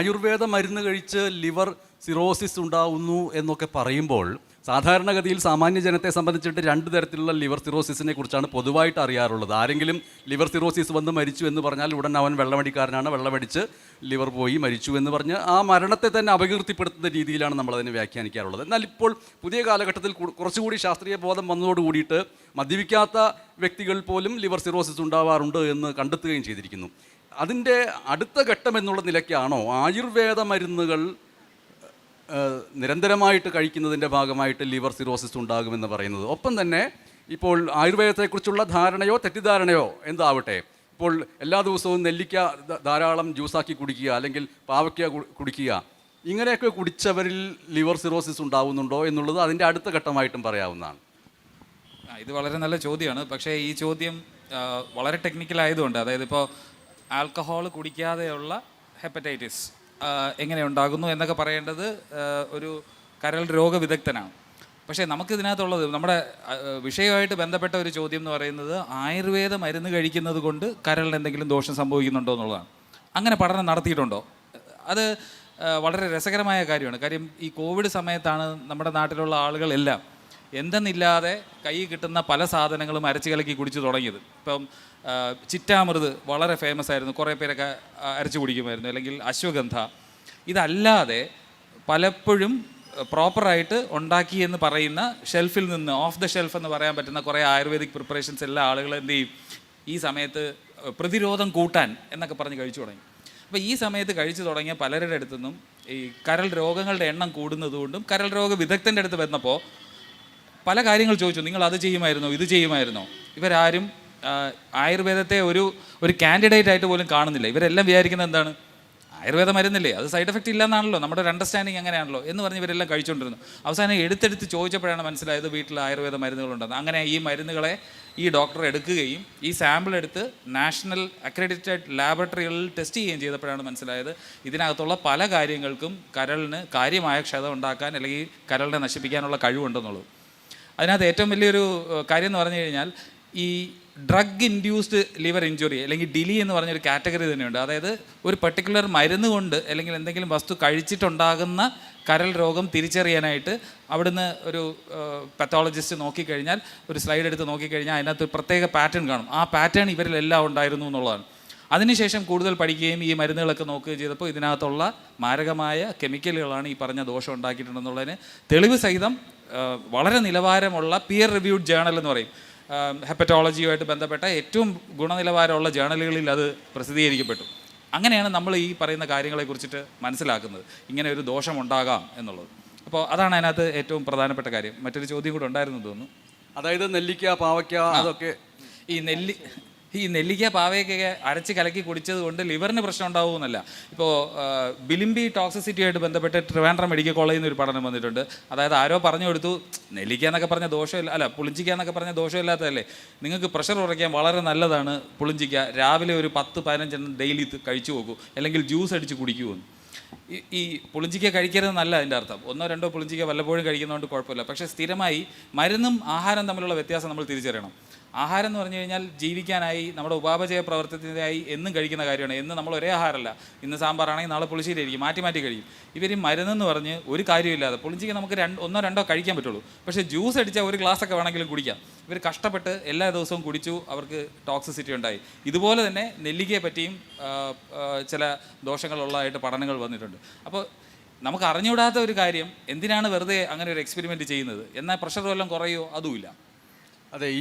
ആയുർവേദ മരുന്ന് കഴിച്ച് liver cirrhosis ഉണ്ടാവുന്നു എന്നൊക്കെ പറയുമ്പോൾ സാധാരണഗതിയിൽ സാമാന്യ ജനത്തെ സംബന്ധിച്ചിട്ട് രണ്ട് തരത്തിലുള്ള ലിവർ സിറോസിസിനെ കുറിച്ചാണ് പൊതുവായിട്ട് അറിയാറുള്ളത്. ആരെങ്കിലും ലിവർ സിറോസിസ് വന്ന് മരിച്ചു എന്ന് പറഞ്ഞാൽ ഉടൻ അവൻ വെള്ളമടിക്കാരനാണ്, വെള്ളമടിച്ച് ലിവർ പോയി മരിച്ചു എന്ന് പറഞ്ഞ് ആ മരണത്തെ തന്നെ അപകീർത്തിപ്പെടുത്തുന്ന രീതിയിലാണ് നമ്മളതിനെ വ്യാഖ്യാനിക്കാറുള്ളത്. എന്നാൽ ഇപ്പോൾ പുതിയ കാലഘട്ടത്തിൽ കുറച്ചുകൂടി ശാസ്ത്രീയ ബോധം വന്നതോടുകൂടിയിട്ട് മദ്യപിക്കാത്ത വ്യക്തികൾ പോലും ലിവർ സിറോസിസ് ഉണ്ടാവാറുണ്ട് എന്ന് കണ്ടെത്തുകയും ചെയ്തിരിക്കുന്നു. അതിൻ്റെ അടുത്ത ഘട്ടം എന്നുള്ള നിലയ്ക്കാണോ ആയുർവേദ മരുന്നുകൾ നിരന്തരമായിട്ട് കഴിക്കുന്നതിൻ്റെ ഭാഗമായിട്ട് ലിവർ സിറോസിസ് ഉണ്ടാകുമെന്ന് പറയുന്നത്? ഒപ്പം തന്നെ ഇപ്പോൾ ആയുർവേദത്തെക്കുറിച്ചുള്ള ധാരണയോ തെറ്റിദ്ധാരണയോ എന്താവട്ടെ, ഇപ്പോൾ എല്ലാ ദിവസവും നെല്ലിക്ക ധാരാളം ജ്യൂസാക്കി കുടിക്കുക, അല്ലെങ്കിൽ പാവയ്ക്ക കുടിക്കുക, ഇങ്ങനെയൊക്കെ കുടിച്ചവരിൽ ലിവർ സിറോസിസ് ഉണ്ടാവുന്നുണ്ടോ എന്നുള്ളത് അതിൻ്റെ അടുത്ത ഘട്ടമായിട്ടും പറയാവുന്നതാണ്. ഇത് വളരെ നല്ല ചോദ്യമാണ്. പക്ഷേ ഈ ചോദ്യം വളരെ ടെക്നിക്കലായതുകൊണ്ട്, അതായത് ഇപ്പോൾ ആൽക്കഹോൾ കുടിക്കാതെയുള്ള ഹെപ്പറ്റൈറ്റിസ് എങ്ങനെ ഉണ്ടാകുന്നു എന്നൊക്കെ പറയേണ്ടത് ഒരു കരൾ രോഗവിദഗ്ധനാണ്. പക്ഷേ നമുക്കിതിനകത്തുള്ളത്, നമ്മുടെ വിഷയമായിട്ട് ബന്ധപ്പെട്ട ഒരു ചോദ്യം എന്ന് പറയുന്നത് ആയുർവേദ മരുന്ന് കഴിക്കുന്നത് കൊണ്ട് കരളിന് എന്തെങ്കിലും ദോഷം സംഭവിക്കുന്നുണ്ടോ എന്നുള്ളതാണ്. അങ്ങനെ പഠനം നടത്തിയിട്ടുണ്ടോ? അത് വളരെ രസകരമായ കാര്യമാണ്. കാര്യം ഈ കോവിഡ് സമയത്താണ് നമ്മുടെ നാട്ടിലുള്ള ആളുകളെല്ലാം എന്തെന്നില്ലാതെ കൈ കിട്ടുന്ന പല സാധനങ്ങളും അരച്ച് കലക്കി കുടിച്ചു തുടങ്ങിയത്. ഇപ്പം ചിറ്റാമൃത് വളരെ ഫേമസ് ആയിരുന്നു, കുറേ പേരൊക്കെ അരച്ച് കുടിക്കുമായിരുന്നു. അല്ലെങ്കിൽ അശ്വഗന്ധ. ഇതല്ലാതെ പലപ്പോഴും പ്രോപ്പറായിട്ട് ഉണ്ടാക്കി എന്ന് പറയുന്ന ഷെൽഫിൽ നിന്ന്, ഓഫ് ദ ഷെൽഫ് എന്ന് പറയാൻ പറ്റുന്ന കുറേ ആയുർവേദിക് പ്രിപ്പറേഷൻസ് എല്ലാ ആളുകളും എന്ത് ചെയ്യും, ഈ സമയത്ത് പ്രതിരോധം കൂട്ടാൻ എന്നൊക്കെ പറഞ്ഞ് കഴിച്ചു തുടങ്ങി. അപ്പോൾ ഈ സമയത്ത് കഴിച്ചു തുടങ്ങിയ പലരുടെ അടുത്തു നിന്നും ഈ കരൾ രോഗങ്ങളുടെ എണ്ണം കൂടുന്നതുകൊണ്ടും കരൾ രോഗ വിദഗ്ധൻ്റെ അടുത്ത് വന്നപ്പോൾ പല കാര്യങ്ങൾ ചോദിച്ചു. നിങ്ങൾ അത് ചെയ്യുമായിരുന്നോ, ഇത് ചെയ്യുമായിരുന്നോ? ഇവരാരും ആയുർവേദത്തെ ഒരു കാൻഡിഡേറ്റ് ആയിട്ട് പോലും കാണുന്നില്ല. ഇവരെല്ലാം വിചാരിക്കുന്നത് എന്താണ്, ആയുർവേദ മരുന്നില്ലേ, അത് സൈഡ് എഫക്റ്റ് ഇല്ലെന്നാണല്ലോ, നമ്മുടെ ഒരു അണ്ടർസ്റ്റാൻഡിങ് അങ്ങനെയാണല്ലോ എന്ന് പറഞ്ഞ് ഇവരെല്ലാം കഴിച്ചുകൊണ്ടിരുന്നു. അവസാനം എടുത്തെടുത്ത് ചോദിച്ചപ്പോഴാണ് മനസ്സിലായത് വീട്ടിൽ ആയുർവേദ മരുന്നുകളുണ്ടെന്ന്. അങ്ങനെ ഈ മരുന്നുകളെ ഈ ഡോക്ടർ എടുക്കുകയും ഈ സാമ്പിൾ എടുത്ത് നാഷണൽ അക്രഡിറ്റഡ് ലാബറട്ടറികളിൽ ടെസ്റ്റ് ചെയ്യുകയും ചെയ്തപ്പോഴാണ് മനസ്സിലായത് ഇതിനകത്തുള്ള പല കാര്യങ്ങൾക്കും കരളിന് കാര്യമായ ക്ഷതം ഉണ്ടാക്കാൻ അല്ലെങ്കിൽ കരളിനെ നശിപ്പിക്കാനുള്ള കഴിവുണ്ടെന്നുള്ളത്. അതിനകത്ത് ഏറ്റവും വലിയൊരു കാര്യം എന്ന് പറഞ്ഞു കഴിഞ്ഞാൽ ഈ ഡ്രഗ് ഇൻഡ്യൂസ്ഡ് ലിവർ ഇഞ്ചുറി അല്ലെങ്കിൽ ഡിലി എന്ന് പറഞ്ഞൊരു കാറ്റഗറി തന്നെയുണ്ട്. അതായത് ഒരു പർട്ടിക്കുലർ മരുന്ന് കൊണ്ട് അല്ലെങ്കിൽ എന്തെങ്കിലും വസ്തു കഴിച്ചിട്ടുണ്ടാകുന്ന കരൾ രോഗം തിരിച്ചറിയാനായിട്ട് അവിടുന്ന് ഒരു പത്തോളജിസ്റ്റ് നോക്കിക്കഴിഞ്ഞാൽ, ഒരു സ്ലൈഡ് എടുത്ത് നോക്കിക്കഴിഞ്ഞാൽ അതിനകത്ത് ഒരു പ്രത്യേക പാറ്റേൺ കാണും. ആ പാറ്റേൺ ഇവരിലെല്ലാം ഉണ്ടായിരുന്നു എന്നുള്ളതാണ്. അതിനുശേഷം കൂടുതൽ പഠിക്കുകയും ഈ മരുന്നുകളൊക്കെ നോക്കുകയും ചെയ്തപ്പോൾ ഇതിനകത്തുള്ള മാരകമായ കെമിക്കലുകളാണ് ഈ പറഞ്ഞ ദോഷം ഉണ്ടാക്കിയിട്ടുണ്ടെന്നുള്ളതിന് തെളിവ് സഹിതം വളരെ നിലവാരമുള്ള പിയർ റിവ്യൂഡ് ജേണൽ എന്ന് പറയും, ഹെപ്പറ്റോളജിയുമായിട്ട് ബന്ധപ്പെട്ട ഏറ്റവും ഗുണനിലവാരമുള്ള ജേണലുകളിൽ അത് പ്രസിദ്ധീകരിക്കപ്പെട്ടു. അങ്ങനെയാണ് നമ്മൾ ഈ പറയുന്ന കാര്യങ്ങളെക്കുറിച്ചിട്ട് മനസ്സിലാക്കുന്നത്, ഇങ്ങനെ ഒരു ദോഷം ഉണ്ടാകാം എന്നുള്ളത്. അപ്പോൾ അതാണ് അതിനകത്ത് ഏറ്റവും പ്രധാനപ്പെട്ട കാര്യം. മറ്റൊരു ചോദ്യം കൂടെ ഉണ്ടായിരുന്നു തോന്നുന്നു, അതായത് നെല്ലിക്ക, പാവയ്ക്ക, അതൊക്കെ ഈ നെല്ലിക്ക പാവയ്ക്കൊക്കെ അരച്ച് കലക്കി കുടിച്ചത് കൊണ്ട് ലിവറിന് പ്രശ്നം ഉണ്ടാവുമെന്നല്ല. ഇപ്പോൾ ബിലിംബി ടോക്സിസിറ്റിയായിട്ട് ബന്ധപ്പെട്ട് ട്രിവാൻഡ്രം മെഡിക്കൽ കോളേജിൽ നിന്ന് ഒരു പഠനം വന്നിട്ടുണ്ട്. അതായത് ആരോ പറഞ്ഞു കൊടുത്തു, നെല്ലിക്ക എന്നൊക്കെ പറഞ്ഞ ദോഷമില്ല, അല്ല പുളിഞ്ചിക്ക എന്നൊക്കെ പറഞ്ഞ ദോഷമില്ലാത്തതല്ലേ, നിങ്ങൾക്ക് പ്രഷർ കുറയ്ക്കാൻ വളരെ നല്ലതാണ് പുളിഞ്ചിക്ക, രാവിലെ ഒരു 10-15 എണ്ണം ഡെയിലി കഴിച്ചു നോക്കൂ, അല്ലെങ്കിൽ ജ്യൂസ് അടിച്ച് കുടിക്കുമെന്ന്. ഈ പുളിഞ്ചിക്ക കഴിക്കരുതെന്നല്ല അതിൻ്റെ അർത്ഥം. 1-2 പുളിഞ്ചിക്ക വല്ലപ്പോഴും കഴിക്കുന്നതുകൊണ്ട് കുഴപ്പമില്ല. പക്ഷേ സ്ഥിരമായി മരുന്നും ആഹാരം തമ്മിലുള്ള വ്യത്യാസം നമ്മൾ തിരിച്ചറിയണം. ആഹാരം എന്ന് പറഞ്ഞു കഴിഞ്ഞാൽ ജീവിക്കാനായി, നമ്മുടെ ഉപാപചയ പ്രവർത്തനത്തിനായി എന്നും കഴിക്കുന്ന കാര്യമാണ്. എന്നും നമ്മൾ ഒരേ ആഹാരമല്ല, ഇന്ന് സാമ്പാറാണെങ്കിൽ നാളെ പുളിശ്ശേരി ആയിരിക്കും, മാറ്റി മാറ്റി കഴിയും. ഇവർ മരുന്നെന്ന് പറഞ്ഞ് ഒരു കാര്യമില്ലാതെ, പുളിഞ്ചിക്ക് നമുക്ക് 1-2 കഴിക്കാൻ പറ്റുള്ളൂ, പക്ഷേ ജ്യൂസ് അടിച്ചാൽ ഒരു ഗ്ലാസ്സൊക്കെ വേണമെങ്കിലും കുടിക്കാം. ഇവർ കഷ്ടപ്പെട്ട് എല്ലാ ദിവസവും കുടിച്ചു, അവർക്ക് ടോക്സിസിറ്റി ഉണ്ടായി. ഇതുപോലെ തന്നെ നെല്ലിക്കയെ പറ്റിയും ചില ദോഷങ്ങളുള്ളതായിട്ട് പഠനങ്ങൾ വന്നിട്ടുണ്ട്. അപ്പോൾ നമുക്ക് അറിഞ്ഞുകൂടാത്ത ഒരു കാര്യം, എന്തിനാണ് വെറുതെ അങ്ങനെ ഒരു എക്സ്പെരിമെൻറ്റ് ചെയ്യുന്നത്? എന്നാൽ പ്രഷർ വല്ലതും കുറയോ? അതുമില്ല. അതെ, ഈ